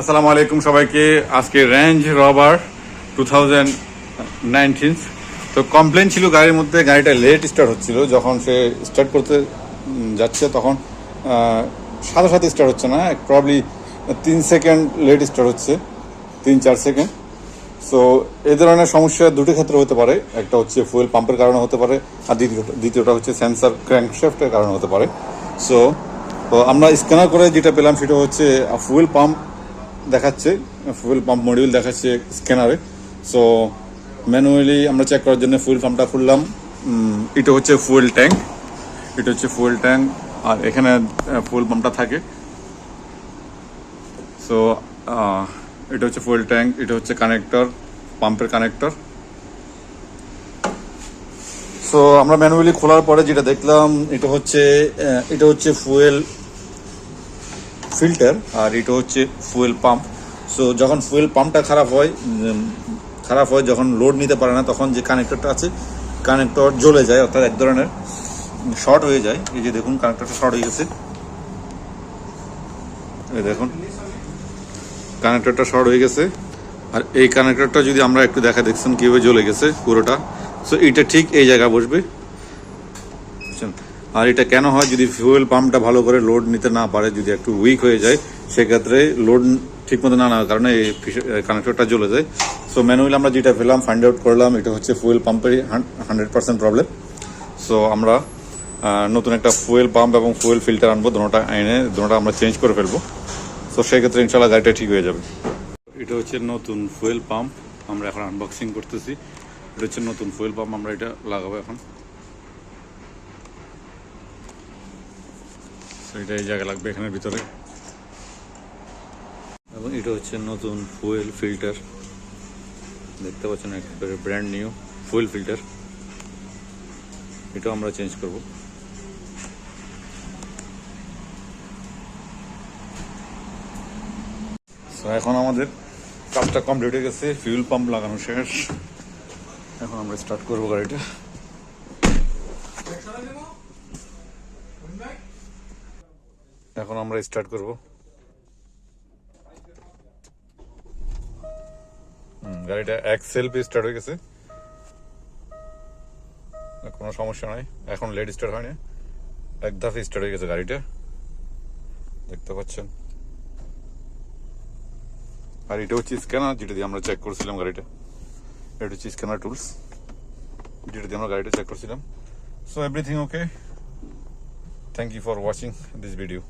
আসসালামু আলাইকুম সবাইকে। আজকে রেঞ্জ রভার 2019। তো কমপ্লেন ছিল গাড়ির মধ্যে, গাড়িটা লেট স্টার্ট হচ্ছিল। যখন সে স্টার্ট করতে যাচ্ছে তখন সাথে সাথে স্টার্ট হচ্ছে না, প্রবলি 3 সেকেন্ড লেট স্টার্ট হচ্ছে, 3-4 সেকেন্ড। সো এই ধরনের সমস্যা দুটি ক্ষেত্রে হতে পারে। একটা হচ্ছে ফুয়েল পাম্পের কারণে হতে পারে, আর দ্বিতীয়টা হচ্ছে সেন্সার ক্র্যাঙ্কশ্যাফটের কারণে হতে পারে। সো তো আমরা স্ক্যানার করে যেটা পেলাম সেটা হচ্ছে ফুয়েল পাম্প দেখাচ্ছে, ফুয়েল পাম্প মডিউল দেখাচ্ছে স্ক্যানারে। সো ম্যানুয়ালি আমরা চেক করার জন্য ফুয়েল পাম্পটা খুললাম। এটা হচ্ছে ফুয়েল ট্যাঙ্ক, আর এখানে ফুয়েল পাম্পটা থাকে। সো এটা হচ্ছে ফুয়েল ট্যাঙ্ক, এটা হচ্ছে কানেক্টর, পাম্পের কানেক্টর। সো আমরা ম্যানুয়ালি খোলার পরে যেটা দেখলাম এটা হচ্ছে ফুয়েল ফিল্টার, আর এটা হচ্ছে ফুয়েল পাম্প। সো যখন ফুয়েল পাম্পটা খারাপ হয়, যখন লোড নিতে পারে না, তখন যে কানেক্টরটা আছে কানেক্টর জ্বলে যায়, অর্থাৎ এক ধরনের শর্ট হয়ে যায়। এই যে দেখুন কানেক্টরটা শর্ট হয়ে গেছে, এই দেখুন কানেক্টরটা শর্ট হয়ে গেছে। আর এই কানেক্টরটা যদি আমরা একটু দেখছেন কীভাবে জ্বলে গেছে পুরোটা। সো এটা ঠিক এই জায়গা বসবে, বুঝছেন। আর এটা কেন হয়, যদি ফুয়েল পাম্পটা ভালো করে লোড নিতে না পারে, যদি একটু উইক হয়ে যায়, সেক্ষেত্রে লোড ঠিক মতো না নেওয়ার কারণে এই কানেক্টরটা জ্বলে যায়। সো ম্যানুয়ালি আমরা যেটা পেলাম, ফাইন্ড আউট করলাম, এটা হচ্ছে ফুয়েল পাম্পেরই 100% প্রবলেম। সো আমরা নতুন একটা ফুয়েল পাম্প এবং ফুয়েল ফিল্টার আনবো, দুটোটা আমরা চেঞ্জ করে ফেলবো। সো সেক্ষেত্রে ইনশাল্লাহ গাড়িটা ঠিক হয়ে যাবে। এটা হচ্ছে নতুন ফুয়েল পাম্প, আমরা এখন আনবক্সিং করতেছি। এটা হচ্ছে নতুন ফুয়েল পাম্প, আমরা এটা লাগাবো এখন। এটা এই জায়গায় লাগবে, এখানের ভিতরে। এবং এটা হচ্ছে নতুন ফুয়েল ফিল্টার, দেখতে পাচ্ছেন একেবারে ব্র্যান্ড নিউ ফুয়েল ফিল্টার। এটাও আমরা চেঞ্জ করব। সো এখন আমাদের কাজটা কমপ্লিট হয়ে গেছে, ফুয়েল পাম্প লাগানো শেষ। এখন আমরা স্টার্ট করবো গাড়িটা। এখন আমরা স্টার্ট করব। গাড়িটা এক সেলফে স্টার্ট হয়ে গেছে, কোনো সমস্যা নাই। এখন লেট স্টার্ট হয়নি, এক ধাপে স্টার্ট হয়ে গেছে গাড়িটা, দেখতে পাচ্ছেন। আর এটা হচ্ছে স্ক্যানার, যেটা দিয়ে আমরা চেক করছিলাম গাড়িটা। এটা হচ্ছে স্ক্যানার টুলস, যেটা দিয়ে আমরা গাড়িটা চেক করছিলাম। So everything okay. Thank you for watching this video.